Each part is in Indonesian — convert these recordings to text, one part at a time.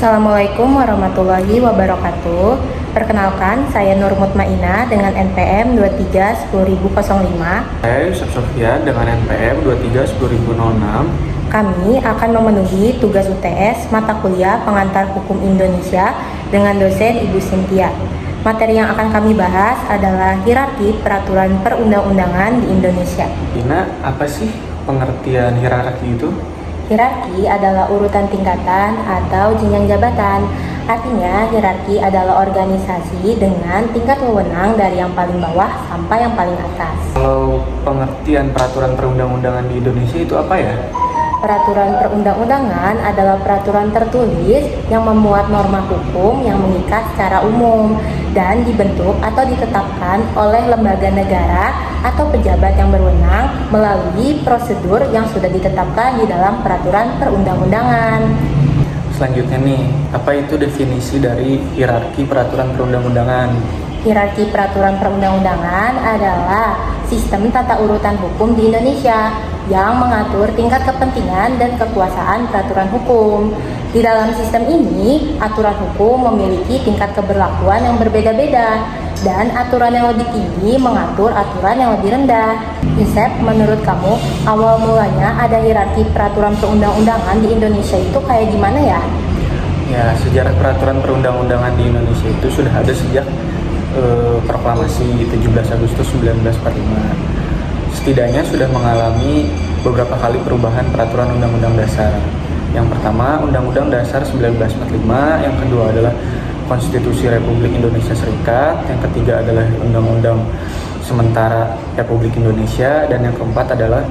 Assalamualaikum warahmatullahi wabarakatuh. Perkenalkan, saya Nur Mutmainah dengan NPM 23 10005. Saya Yusuf Sofyan dengan NPM 23 10006. Kami akan memenuhi tugas UTS mata kuliah Pengantar Hukum Indonesia dengan dosen Ibu Cynthia. Materi yang akan kami bahas adalah hierarki peraturan perundang-undangan di Indonesia. Ina, apa sih pengertian hierarki itu? Hierarki adalah urutan tingkatan atau jenjang jabatan. Artinya, hierarki adalah organisasi dengan tingkat wewenang dari yang paling bawah sampai yang paling atas. Kalau pengertian peraturan perundang-undangan di Indonesia itu apa ya? Peraturan perundang-undangan adalah peraturan tertulis yang memuat norma hukum yang mengikat secara umum dan dibentuk atau ditetapkan oleh lembaga negara atau pejabat yang berwenang melalui prosedur yang sudah ditetapkan di dalam peraturan perundang-undangan. Selanjutnya nih, apa itu definisi dari hierarki peraturan perundang-undangan? Hierarki peraturan perundang-undangan adalah sistem tata urutan hukum di Indonesia yang mengatur tingkat kepentingan dan kekuasaan peraturan hukum. Di dalam sistem ini, aturan hukum memiliki tingkat keberlakuan yang berbeda-beda dan aturan yang lebih tinggi mengatur aturan yang lebih rendah. Yusef, menurut kamu, awal mulanya ada hierarki peraturan perundang-undangan di Indonesia itu kayak gimana ya? Ya, sejarah peraturan perundang-undangan di Indonesia itu sudah ada sejak proklamasi 17 Agustus 1945. Setidaknya sudah mengalami beberapa kali perubahan peraturan undang-undang dasar. Yang pertama, Undang-Undang Dasar 1945, yang kedua adalah Konstitusi Republik Indonesia Serikat, yang ketiga adalah Undang-Undang Sementara Republik Indonesia, dan yang keempat adalah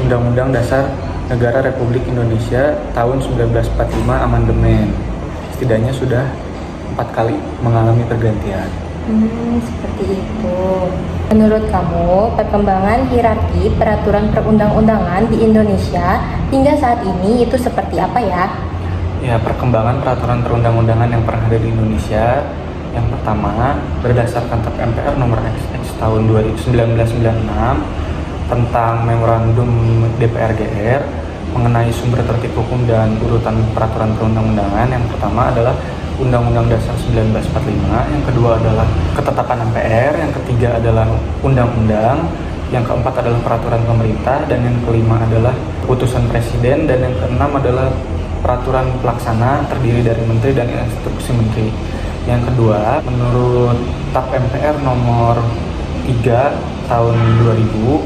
Undang-Undang Dasar Negara Republik Indonesia tahun 1945 amandemen. Setidaknya sudah 4 kali mengalami pergantian. Seperti itu. Menurut kamu, perkembangan hierarki peraturan perundang-undangan di Indonesia hingga saat ini itu seperti apa ya? Ya, perkembangan peraturan perundang-undangan yang pernah ada di Indonesia. Yang pertama, berdasarkan TAP MPR nomor XX tahun 1996 tentang Memorandum DPR GR mengenai sumber tertib hukum dan urutan peraturan perundang-undangan. Yang pertama adalah Undang-Undang Dasar 1945, yang kedua adalah ketetapan MPR, yang ketiga adalah undang-undang, yang keempat adalah peraturan pemerintah, dan yang kelima adalah putusan presiden, dan yang keenam adalah peraturan pelaksana terdiri dari menteri dan instruksi menteri. Yang kedua, menurut TAP MPR nomor 3 tahun 2000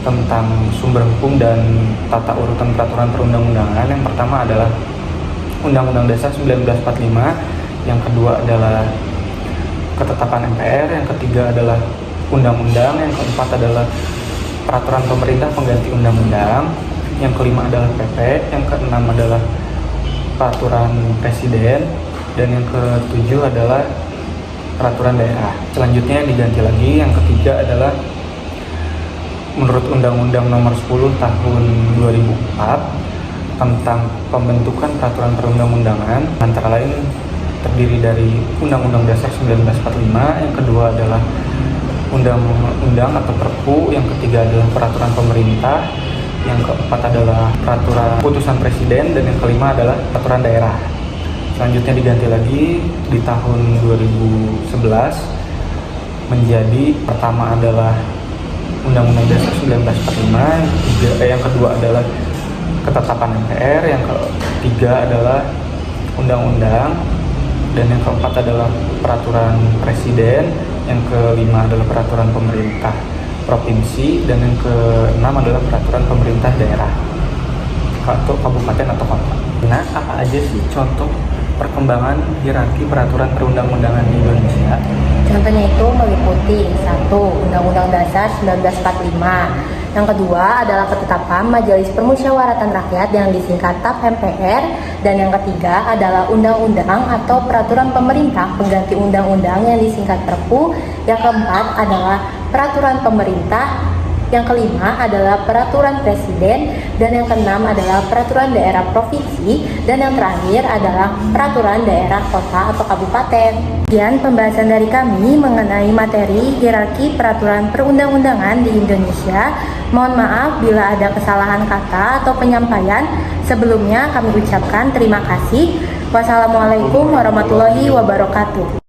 tentang sumber hukum dan tata urutan peraturan perundang-undangan, yang pertama adalah Undang-Undang Dasar 1945, yang kedua adalah ketetapan MPR, yang ketiga adalah undang-undang, yang keempat adalah peraturan pemerintah pengganti undang-undang, yang kelima adalah PP, yang keenam adalah peraturan presiden, dan yang ketujuh adalah peraturan daerah. Selanjutnya yang diganti lagi, yang ketiga adalah menurut Undang-Undang Nomor 10 Tahun 2004 tentang pembentukan peraturan perundang-undangan, antara lain terdiri dari Undang-Undang Dasar 1945, yang kedua adalah Undang-Undang atau Perpu, yang ketiga adalah peraturan pemerintah, yang keempat adalah peraturan putusan presiden, dan yang kelima adalah peraturan daerah. Selanjutnya diganti lagi di tahun 2011 menjadi pertama adalah Undang-Undang Dasar 1945, yang kedua adalah ketetapan MPR, yang ketiga adalah undang-undang, dan yang keempat adalah peraturan presiden, yang kelima adalah peraturan pemerintah provinsi, dan yang keenam adalah peraturan pemerintah daerah atau kabupaten atau kota. Nah, apa aja sih contoh perkembangan hierarki peraturan perundang-undangan di Indonesia? Contohnya itu meliputi 1. Undang-Undang Dasar 1945. Yang kedua adalah ketetapan Majelis Permusyawaratan Rakyat yang disingkat TAP MPR, dan yang ketiga adalah undang-undang atau peraturan pemerintah pengganti undang-undang yang disingkat Perpu. Yang keempat adalah peraturan pemerintah, yang kelima adalah peraturan presiden, dan yang keenam adalah peraturan daerah provinsi, dan yang terakhir adalah peraturan daerah kota atau kabupaten. Sekian pembahasan dari kami mengenai materi hierarki peraturan perundang-undangan di Indonesia. Mohon maaf bila ada kesalahan kata atau penyampaian. Sebelumnya kami ucapkan terima kasih. Wassalamualaikum warahmatullahi wabarakatuh.